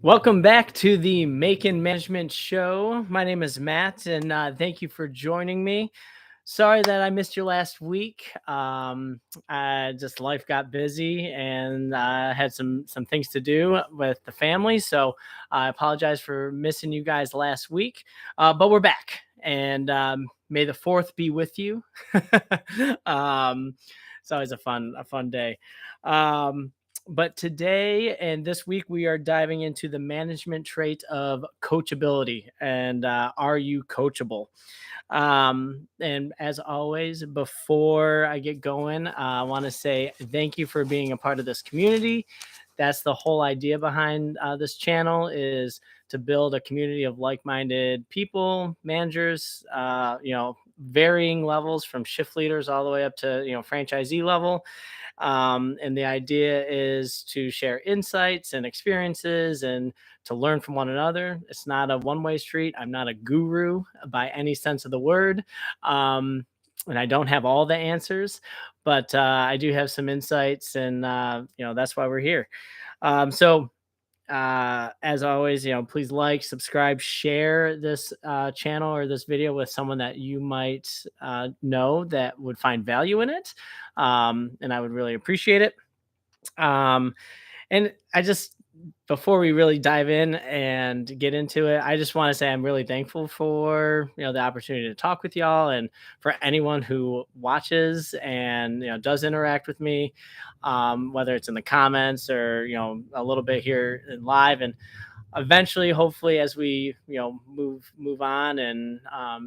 Welcome back to the Making Management Show. My name is Matt, and thank you for joining me. Sorry that I missed you last week. Just life got busy, and had some things to do with the family. So I apologize for missing you guys last week. But we're back, and may the fourth be with you. um, it's always a fun day. Um, but today and this week, we are diving into the management trait of coachability. And are you coachable? And as always, before I get going, I want to say thank you for being a part of this community. That's the whole idea behind this channel, is to build a community of like-minded people, managers, varying levels from shift leaders all the way up to, franchisee level. And the idea is to share insights and experiences and to learn from one another. It's not a one-way street. I'm not a guru by any sense of the word. And I don't have all the answers, but I do have some insights, and that's why we're here. So as always, please like, subscribe, share this channel or this video with someone that you might know that would find value in it. And I would really appreciate it. um, and I just, before we really dive in and get into it, I just want to say I'm really thankful for, the opportunity to talk with y'all, and for anyone who watches and, does interact with me, whether it's in the comments or, a little bit here in live. And eventually, hopefully, as we, move on, and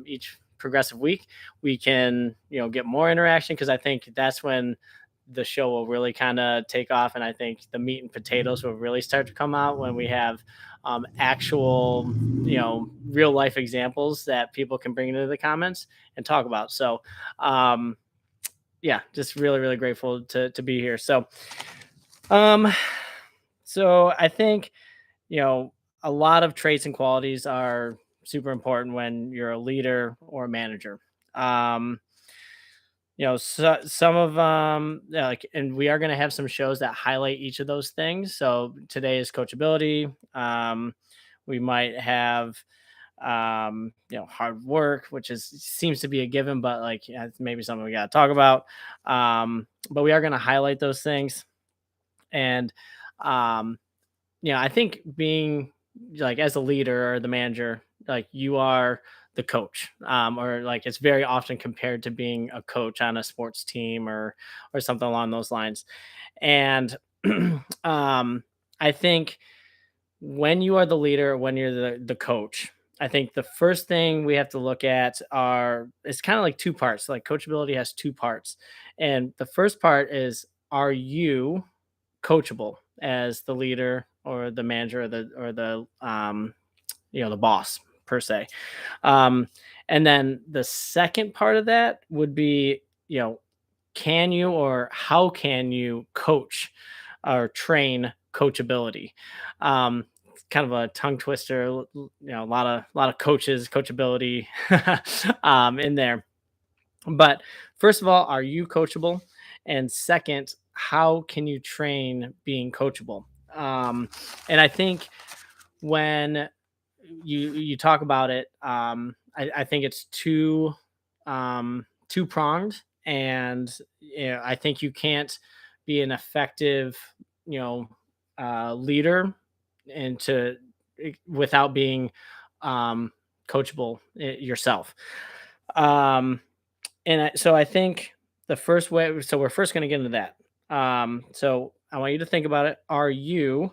each progressive week, we can, get more interaction, because I think that's when the show will really kind of take off. And I think the meat and potatoes will really start to come out when we have actual, real life examples that people can bring into the comments and talk about. So um yeah, just really, really grateful to be here. Um so I think, a lot of traits and qualities are super important when you're a leader or a manager. um some of yeah, like, and we are going to have some shows that highlight each of those things. So today is coachability. We might have hard work, which is seems to be a given, but like, yeah, it's maybe something we got to talk about. But we are going to highlight those things. And um I think being, like, as a leader or the manager, like, you are the coach, or like, it's very often compared to being a coach on a sports team, or something along those lines. And um, I think when you are the leader, when you're the coach, I think the first thing we have to look at are, it's kind of like two parts. Like, coachability has two parts, and the first part is, are you coachable as the leader or the manager, or the boss per se. um and then the second part of that would be, can you, or how can you coach or train coachability? It's kind of a tongue twister. A lot of coaches, coachability in there. But first of all, are you coachable? And second, how can you train being coachable? And I think when you talk about it, I think it's two pronged. And I think you can't be an effective, you know, leader, and without being um, coachable yourself. Um, so I think the first way, so we're first going to get into that. So I want you to think about it. Are you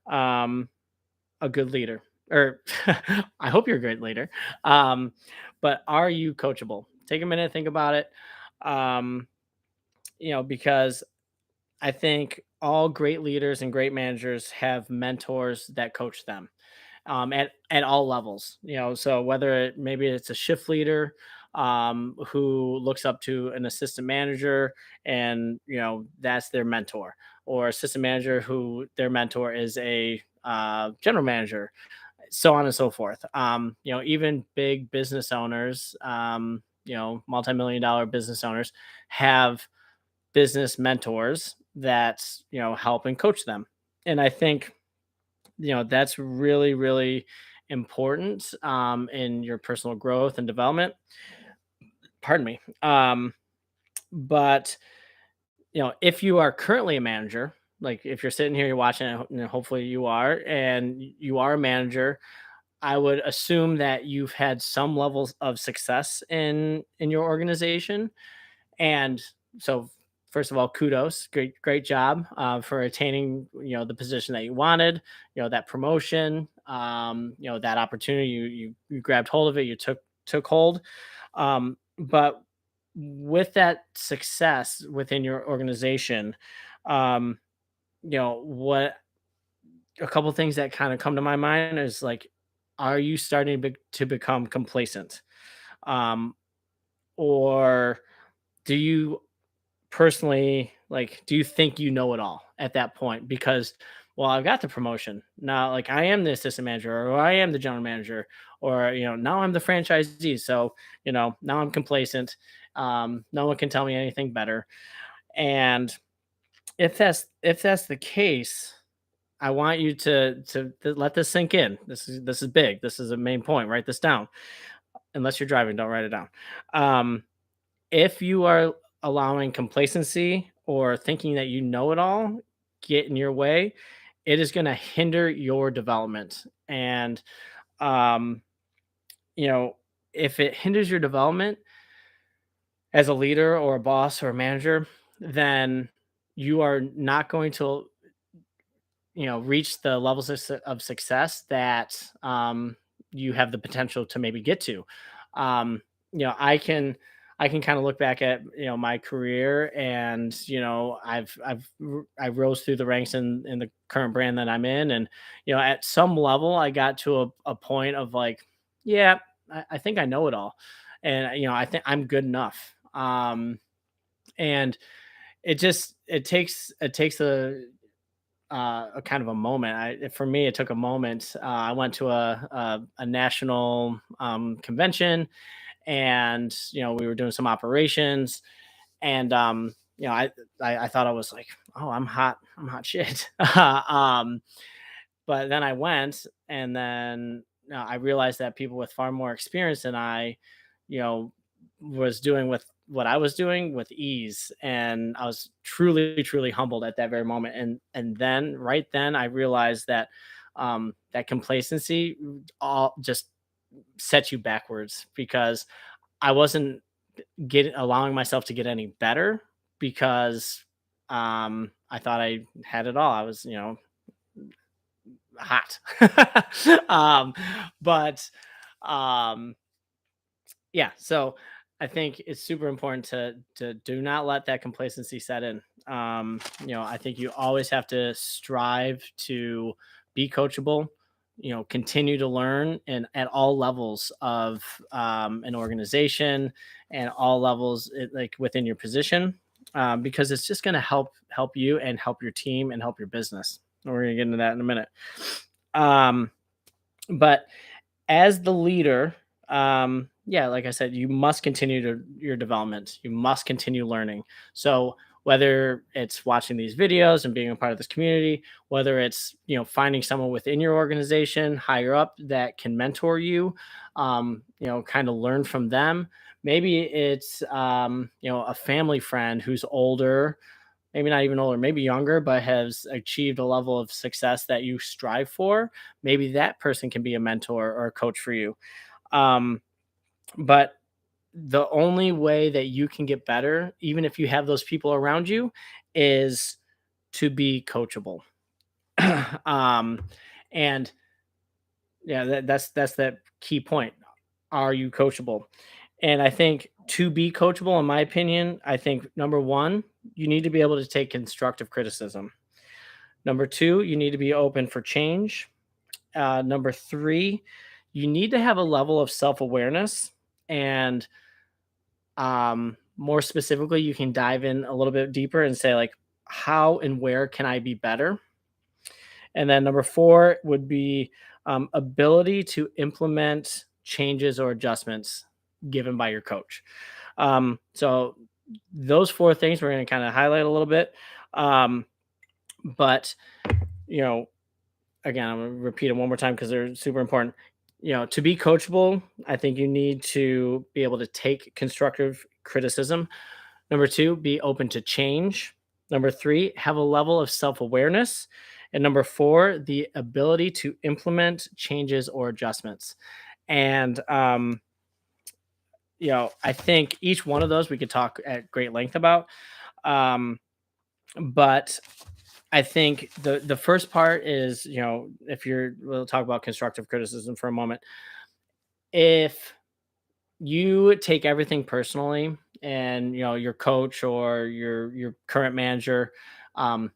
um, a good leader? Or I hope you're a great leader. Um, but are you coachable? Take a minute, think about it. Um, because I think all great leaders and great managers have mentors that coach them, at all levels. So whether maybe it's a shift leader who looks up to an assistant manager, and that's their mentor, or assistant manager who their mentor is a general manager, so on and so forth. Even big business owners, multi-million dollar business owners, have business mentors that help and coach them. And I think that's really, really important in your personal growth and development. Pardon me. But if you are currently a manager, like if you're sitting here, you're watching it, hopefully you are, and you are a manager, I would assume that you've had some levels of success in your organization. And so, first of all, kudos, great job for attaining the position that you wanted, that promotion, that opportunity. You grabbed hold of it, you took hold. But with that success within your organization, um, what a couple things that kind of come to my mind is like, are you starting to become complacent? Um, or do you personally, like, do you think you know it all at that point? Because, well, I've got the promotion now, like I am the assistant manager, or I am the general manager, or now I'm the franchisee. So now I'm complacent. No one can tell me anything better. And if that's the case, I want you to let this sink in. This is big. This is a main point. Write this down. Unless you're driving, don't write it down. Um, if you are allowing complacency or thinking that you know it all get in your way, it is going to hinder your development. And um, you know, if it hinders your development as a leader or a boss or a manager, then you are not going to reach the levels of success that you have the potential to maybe get to. um I can kind of look back at my career, and I rose through the ranks in the current brand that I'm in. And at some level I got to a point of like, yeah, I think I know it all, and I think I'm good enough. And it takes a kind of a moment. For me, it took a moment. I went to a national convention, and we were doing some operations, and I thought I was like, oh, I'm hot shit. But then I went, and then I realized that people with far more experience than I, you know, was doing with what I was doing with ease, and I was truly, truly humbled at that very moment. And then right then I realized that that complacency all just sets you backwards, because I wasn't allowing myself to get any better, because I thought I had it all. I was hot. um, but um, yeah, so I think it's super important to do not let that complacency set in. I think you always have to strive to be coachable, continue to learn, and at all levels of an organization, and all levels like within your position, because it's just going to help you and help your team and help your business. We're going to get into that in a minute. Um, but as the leader, yeah, like I said, you must continue your development. You must continue learning. So whether it's watching these videos and being a part of this community, whether it's finding someone within your organization higher up that can mentor you, kind of learn from them. Maybe it's a family friend who's older, maybe not even older, maybe younger, but has achieved a level of success that you strive for. Maybe that person can be a mentor or a coach for you. Um, but the only way that you can get better, even if you have those people around you, is to be coachable. um, and yeah, that's that key point. Are you coachable? And I think to be coachable, in my opinion, I think number one, you need to be able to take constructive criticism. Number two, you need to be open for change. Number three, you need to have a level of self awareness. And more specifically, you can dive in a little bit deeper and say, like, how and where can I be better? And then number four would be ability to implement changes or adjustments given by your coach. So those four things we're going to kind of highlight a little bit. But you know, again, I'm gonna repeat it one more time because they're super important. To be coachable, I think you need to be able to take constructive criticism. Number two, be open to change. Number three, have a level of self awareness. And number four, the ability to implement changes or adjustments. And, I think each one of those we could talk at great length about. Um, but I think the first part is, if we'll talk about constructive criticism for a moment. If you take everything personally and your coach or your current manager um,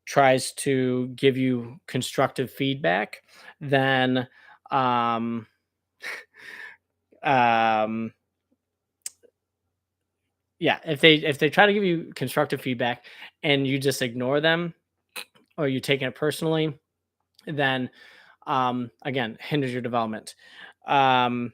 tries to give you constructive feedback, then um, um, yeah, if they try to give you constructive feedback and you just ignore them or you take it personally, then again hinders your development. Um,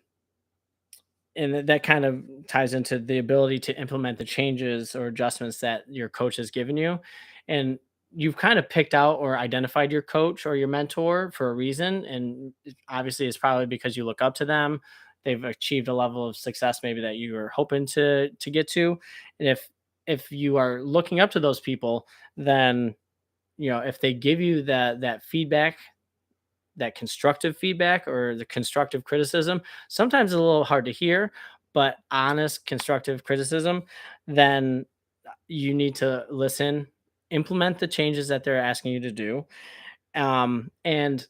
and that kind of ties into the ability to implement the changes or adjustments that your coach has given you. And you've kind of picked out or identified your coach or your mentor for a reason. And obviously, it's probably because you look up to them. They've achieved a level of success maybe that you were hoping to get to. And if you are looking up to those people, then if they give you that feedback, that constructive feedback or the constructive criticism, sometimes it's a little hard to hear, but honest constructive criticism, then you need to listen, implement the changes that they're asking you to do, and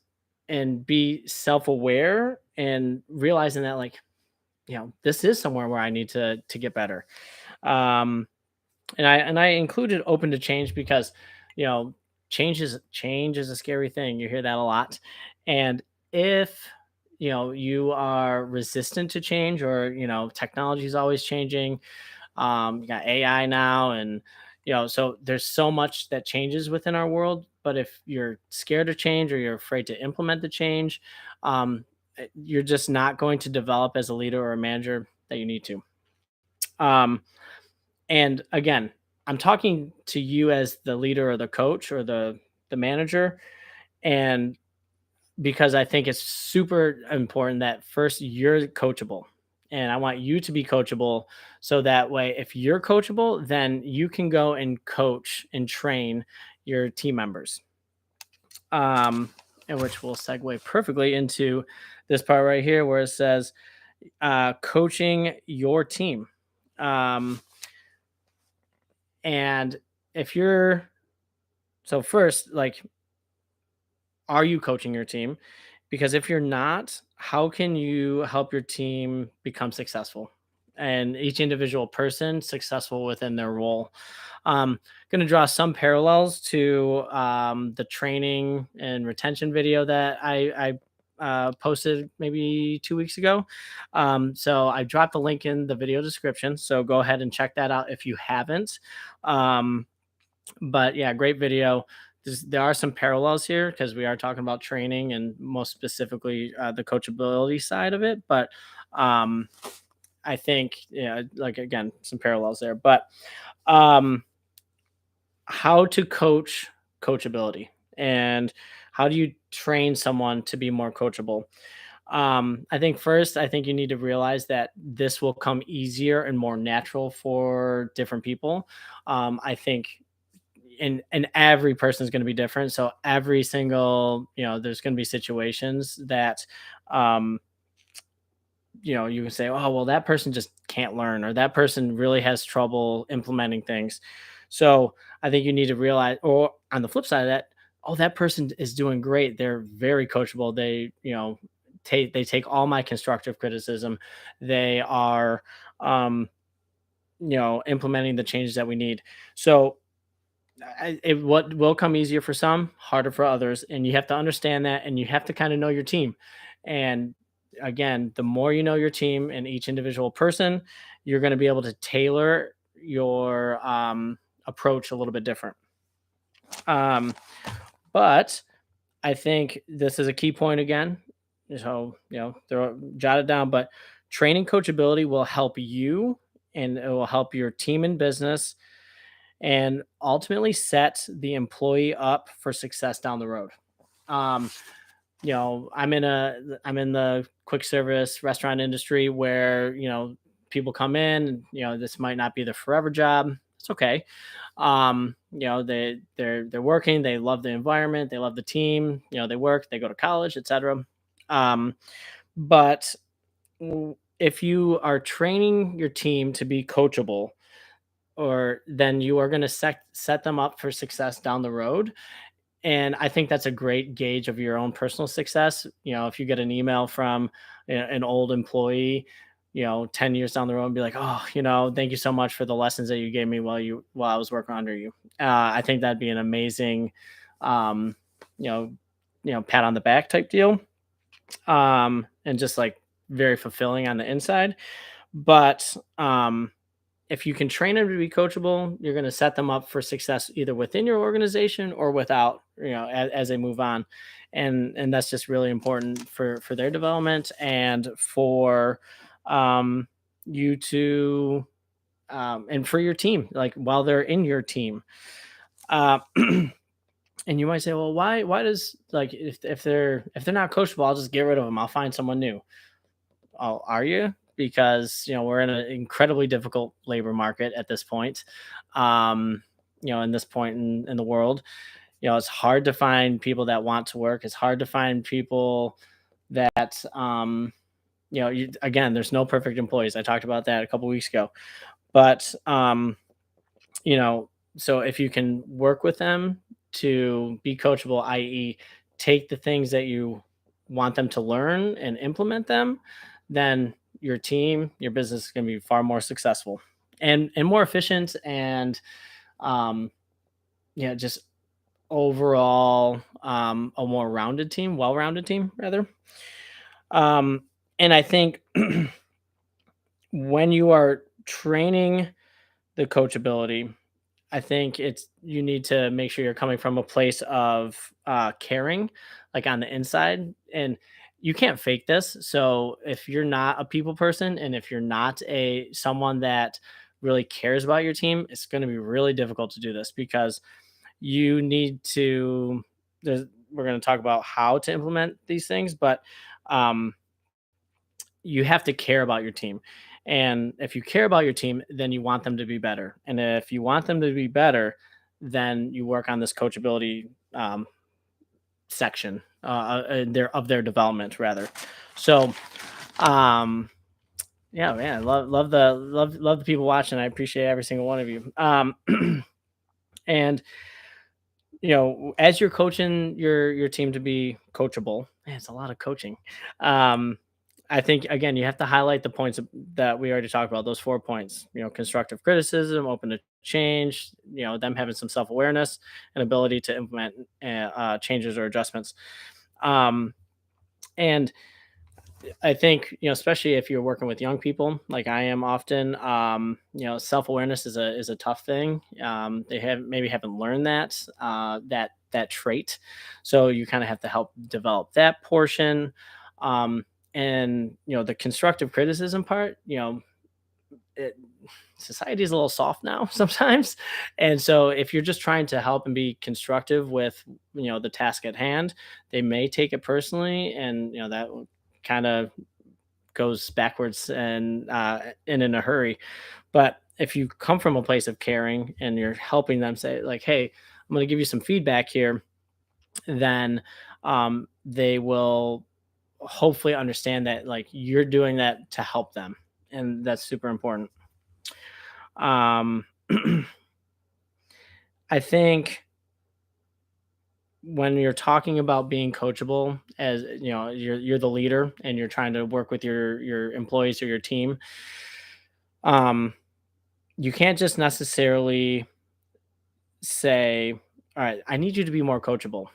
be self-aware and realizing that, like, this is somewhere where I need to get better. Um, and I included open to change because, you know, change is a scary thing. You hear that a lot. And if you are resistant to change, or technology is always changing. You got AI now, and so there's so much that changes within our world. But if you're scared of change or you're afraid to implement the change, you're just not going to develop as a leader or a manager that you need to. um, and again, I'm talking to you as the leader or the coach or the manager, and because I think it's super important that first you're coachable. And I want you to be coachable, so that way if you're coachable, then you can go and coach and train your team members. Um and which will segue perfectly into this part right here where it says coaching your team. Um and if you're So first, like, are you coaching your team? Because if you're not, how can you help your team become successful and each individual person successful within their role? Going to draw some parallels to the training and retention video that I posted maybe 2 weeks ago. So I dropped the link in the video description. So go ahead and check that out if you haven't. Um, but yeah, great video. There are some parallels here because we are talking about training and most specifically the coachability side of it. But um, I think, yeah, like, again, some parallels there. But um, how to coach coachability, and how do you train someone to be more coachable? I think first, I think you need to realize that this will come easier and more natural for different people. I think and every person is going to be different, so every single, there's going to be situations that um you can say, oh well, that person just can't learn, or that person really has trouble implementing things. So I think you need to realize, or on the flip side of that, oh, that person is doing great, they're very coachable, they take all my constructive criticism, they are implementing the changes that we need. So what will come easier for some, harder for others, and you have to understand that, and you have to kind of know your team. And again, the more you know your team and each individual person, you're going to be able to tailor your approach a little bit different. Um, but I think this is a key point again. So jot it down. But training coachability will help you, and it will help your team in business, and ultimately set the employee up for success down the road. I'm in the quick service restaurant industry where, people come in, and, this might not be the forever job. It's okay. They're working, they love the environment, they love the team, they work, they go to college, etc. Um, but if you are training your team to be coachable, or then you are going to set them up for success down the road. And I think that's a great gauge of your own personal success. If you get an email from an old employee, 10 years down the road, and be like, oh, thank you so much for the lessons that you gave me while I was working under you. I think that'd be an amazing, um, you know, pat on the back type deal. And just like very fulfilling on the inside. But if you can train them to be coachable, you're going to set them up for success either within your organization or without, as they move on. And that's just really important for their development, and for um, you to and for your team, like while they're in your team. And you might say, well, why does, like, if they're not coachable, I'll just get rid of them. I'll find someone new. Oh, are you? Because we're in an incredibly difficult labor market at this point. Um, in this point in the world, it's hard to find people that want to work. It's hard to find people that again, there's no perfect employees. I talked about that a couple weeks ago. But you know, so if you can work with them to be coachable, i.e., take the things that you want them to learn and implement them, then your team, your business is going to be far more successful and more efficient, and um, just overall a more rounded team, well-rounded team rather. Um, and I think when you are training the coachability, I think you need to make sure you're coming from a place of caring, like on the inside, and you can't fake this. So if you're not a people person, and if you're not a someone that really cares about your team, it's going to be really difficult to do this, because you need to. We're going to talk about how to implement these things, but um, you have to care about your team. And if you care about your team, then you want them to be better. And if you want them to be better, then you work on this coachability section of their development rather. So, um, yeah, man, love the people watching. I appreciate every single one of you. And as you're coaching your team to be coachable, man, it's a lot of coaching. Um, I think again, you have to highlight the points that we already talked about. Those 4 points, constructive criticism, open to change, them having some self awareness and ability to implement changes or adjustments. Um, and I think, especially if you're working with young people, like I am often, self awareness is a tough thing. They haven't learned that trait, so you kind of have to help develop that portion. Um, and the constructive criticism part, it, society is a little soft now sometimes, and so if you're just trying to help and be constructive with the task at hand, they may take it personally, and that kind of goes backwards and in a hurry. But if you come from a place of caring and you're helping them, say like, hey, I'm going to give you some feedback here, then they will hopefully understand that like you're doing that to help them, and that's super important. um I think when you're talking about being coachable, as you're the leader and you're trying to work with your employees or your team, um you can't just necessarily say, all right, I need you to be more coachable.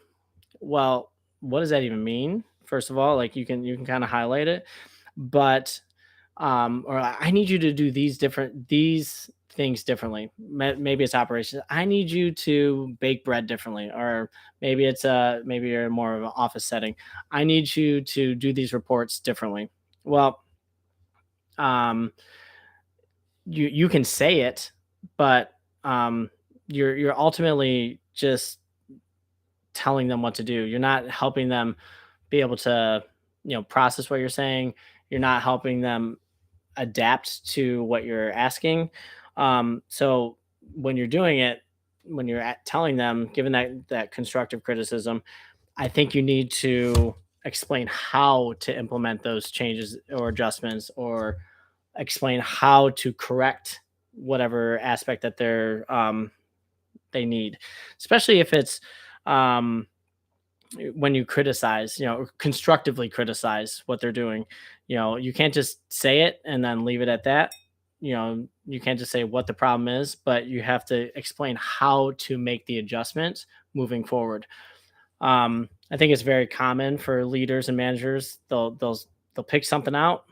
Well, what does that even mean? First of all, like you can kind of highlight it, but or I need you to do these things differently. Maybe it's operations. I need you to bake bread differently, or maybe you're more of an office setting. I need you to do these reports differently. Well, um, you can say it, but you're ultimately just telling them what to do. You're not helping them be able to, process what you're saying. You're not helping them adapt to what you're asking. So when you're doing it, when you're telling them, giving that constructive criticism, I think you need to explain how to implement those changes or adjustments, or explain how to correct whatever aspect that they need, especially if it's um, when you criticize, constructively criticize what they're doing. You can't just say it and then leave it at that. You can't just say what the problem is, but you have to explain how to make the adjustments moving forward. I think it's very common for leaders and managers. They'll pick something out.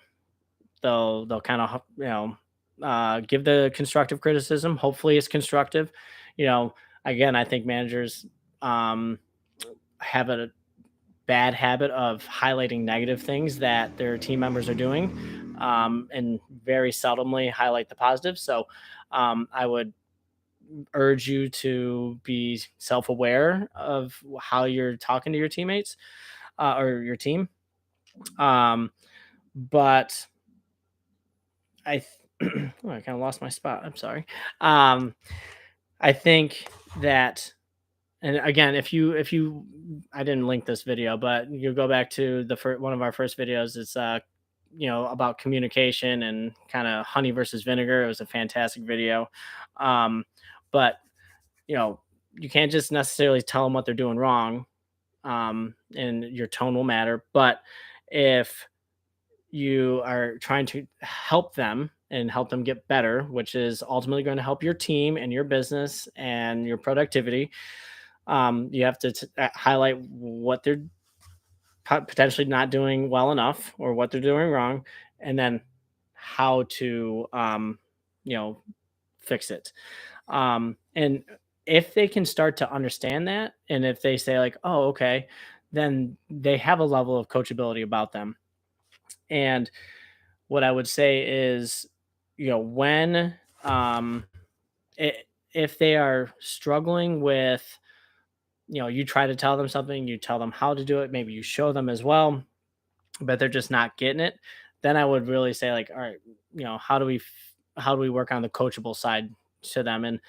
They'll kind of give the constructive criticism. Hopefully, it's constructive. You know, Again, I think managers um, have a bad habit of highlighting negative things that their team members are doing, and very seldomly highlight the positives. So I would urge you to be self-aware of how you're talking to your teammates, or your team. Um, but oh, I kind of lost my spot. I'm sorry. Um, I think that, and again, if you I didn't link this video, but you go back to the one of our first videos. It's about communication and kind of honey versus vinegar. It was a fantastic video. Um, but you know, you can't just necessarily tell them what they're doing wrong, and your tone will matter. But if you are trying to help them and help them get better, which is ultimately going to help your team and your business and your productivity, you have to highlight what they're potentially not doing well enough, or what they're doing wrong, and then how to, you know, fix it. And if they can start to understand that, and if they say like, "Oh, okay," then they have a level of coachability about them. And what I would say is, when um, if they are struggling with, you try to tell them something, you tell them how to do it, maybe you show them as well, but they're just not getting it, then I would really say like, all right, how do we work on the coachable side to them, and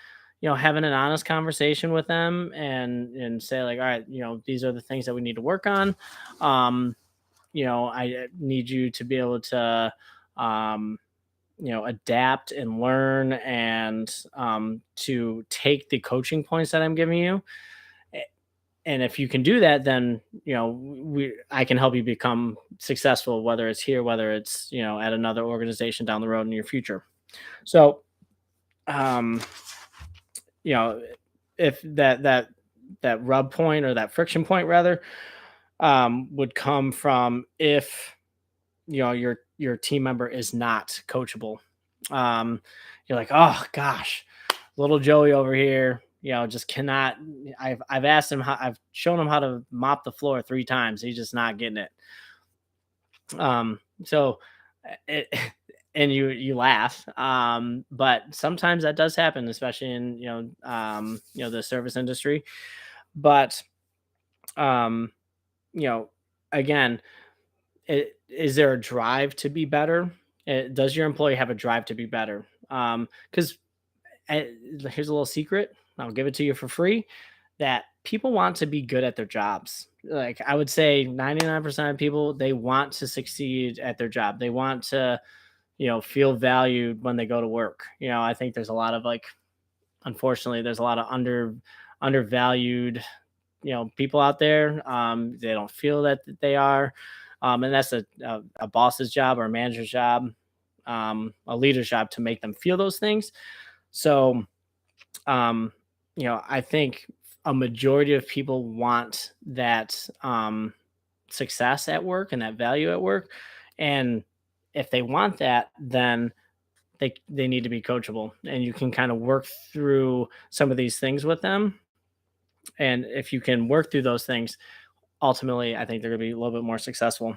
having an honest conversation with them, and say like, all right, these are the things that we need to work on. I need you to be able to um, adapt and learn, and to take the coaching points that I'm giving you. And if you can do that, then I can help you become successful, whether it's here, whether it's at another organization down the road in your future. So um you know if that rub point, or that friction point rather, would come from if your team member is not coachable. You're like, oh gosh, little Joey over here, just cannot. I've asked him how, I've shown him how to mop the floor 3 times. He's just not getting it. So it, and you laugh. But sometimes that does happen, especially in the service industry. But um, you know, again, is there a drive to be better? Does your employee have a drive to be better? Because here's a little secret. I'll give it to you for free. That people want to be good at their jobs. Like I would say 99% of people, they want to succeed at their job. They want to, feel valued when they go to work. I think there's a lot of like, unfortunately, there's a lot of undervalued, people out there. They don't feel that they are. And that's a boss's job, or a manager's job, a leader's job, to make them feel those things. So, I think a majority of people want that success at work and that value at work. And if they want that, then they need to be coachable, and you can kind of work through some of these things with them. And if you can work through those things, ultimately, I think they're going to be a little bit more successful.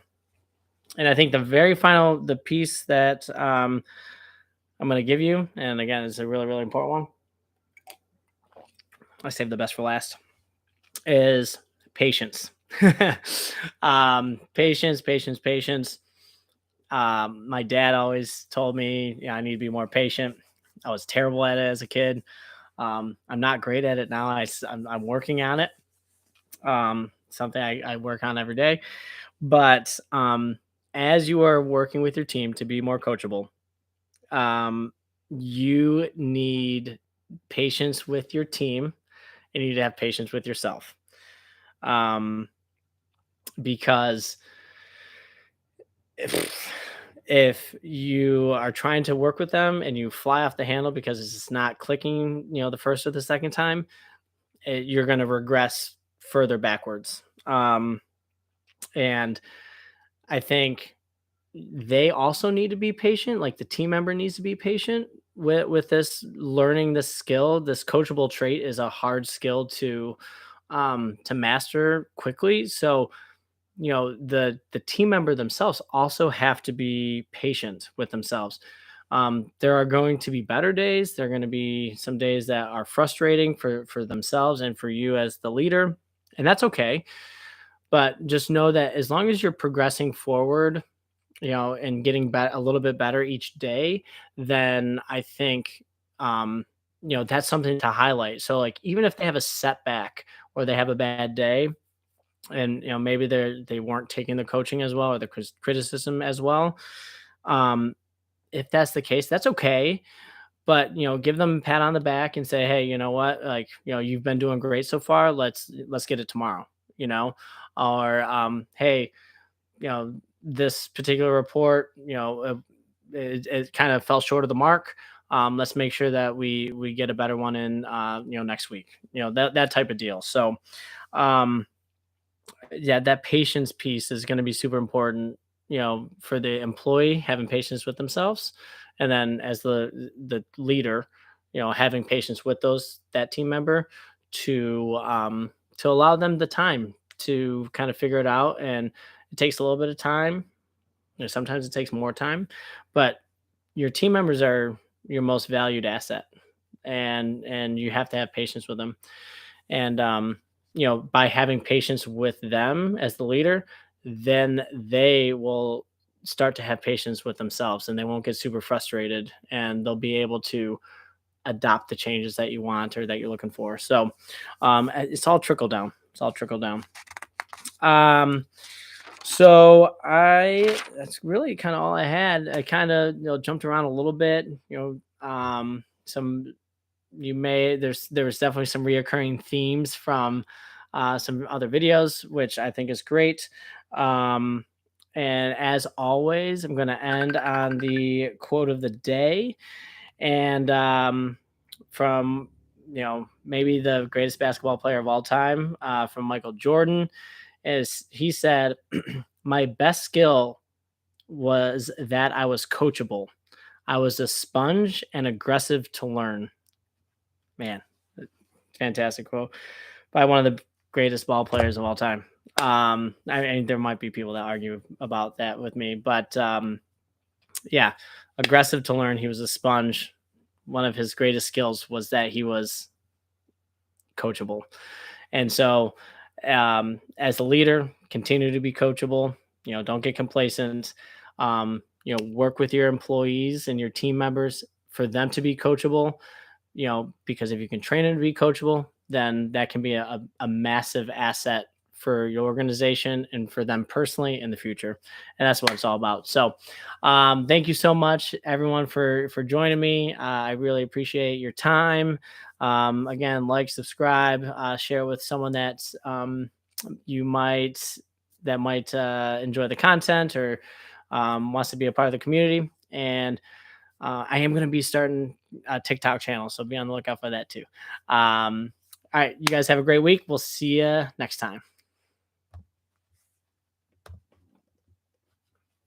And I think the piece that I'm going to give you, and again, it's a really, important one. I saved the best for last, is patience. Patience, patience, patience. My dad always told me, yeah, I need to be more patient. I was terrible at it as a kid. I'm not great at it now. I'm working on it. Something I work on every day. But as you are working with your team to be more coachable, um, you need patience with your team and you need to have patience with yourself. Um, because if, if you are trying to work with them and you fly off the handle because it's just not clicking, the first or the second time, you're going to regress further backwards. And I think they also need to be patient. Like the team member needs to be patient with this learning this skill. This coachable trait is a hard skill to master quickly. So the team member themselves also have to be patient with themselves. There are going to be better days. There are going to be some days that are frustrating for themselves and for you as the leader, and that's okay. But just know that as long as you're progressing forward, and getting a little bit better each day, then I think, that's something to highlight. So, like, even if they have a setback or they have a bad day, and maybe they weren't taking the coaching as well or the criticism as well. Um, if that's the case, that's okay. But give them a pat on the back and say, hey, you know what, like, you've been doing great so far. Let's get it tomorrow. You know, or hey, this particular report, it kind of fell short of the mark. Let's make sure that we get a better one in next week. That type of deal. So um yeah, that patience piece is going to be super important, for the employee having patience with themselves, and then as the leader, having patience with that team member to allow them the time to kind of figure it out. And it takes a little bit of time. Sometimes it takes more time, but your team members are your most valued asset, and you have to have patience with them. And by having patience with them as the leader, then they will start to have patience with themselves and they won't get super frustrated, and they'll be able to adopt the changes that you want or that you're looking for. So it's all trickle down. It's all trickle down. um so that's really kind of all I had. I kind of jumped around a little bit. Some you may there was definitely some reoccurring themes from some other videos, which I think is great. Um, and as always, I'm going to end on the quote of the day, and from maybe the greatest basketball player of all time, from Michael Jordan, is he said, "My best skill was that I was coachable. I was a sponge and aggressive to learn." Man, fantastic quote by one of the greatest ball players of all time. I mean, there might be people that argue about that with me, but yeah, aggressive to learn. He was a sponge. One of his greatest skills was that he was coachable. And so, as a leader, continue to be coachable. Don't get complacent. Work with your employees and your team members for them to be coachable, because if you can train them to be coachable, then that can be a massive asset for your organization and for them personally in the future. And that's what it's all about. So thank you so much, everyone, for joining me. I really appreciate your time. Again, like, subscribe, share with someone that's you might that might enjoy the content or wants to be a part of the community. And I am going to be starting a TikTok channel, so be on the lookout for that too. All right, you guys have a great week. We'll see you next time.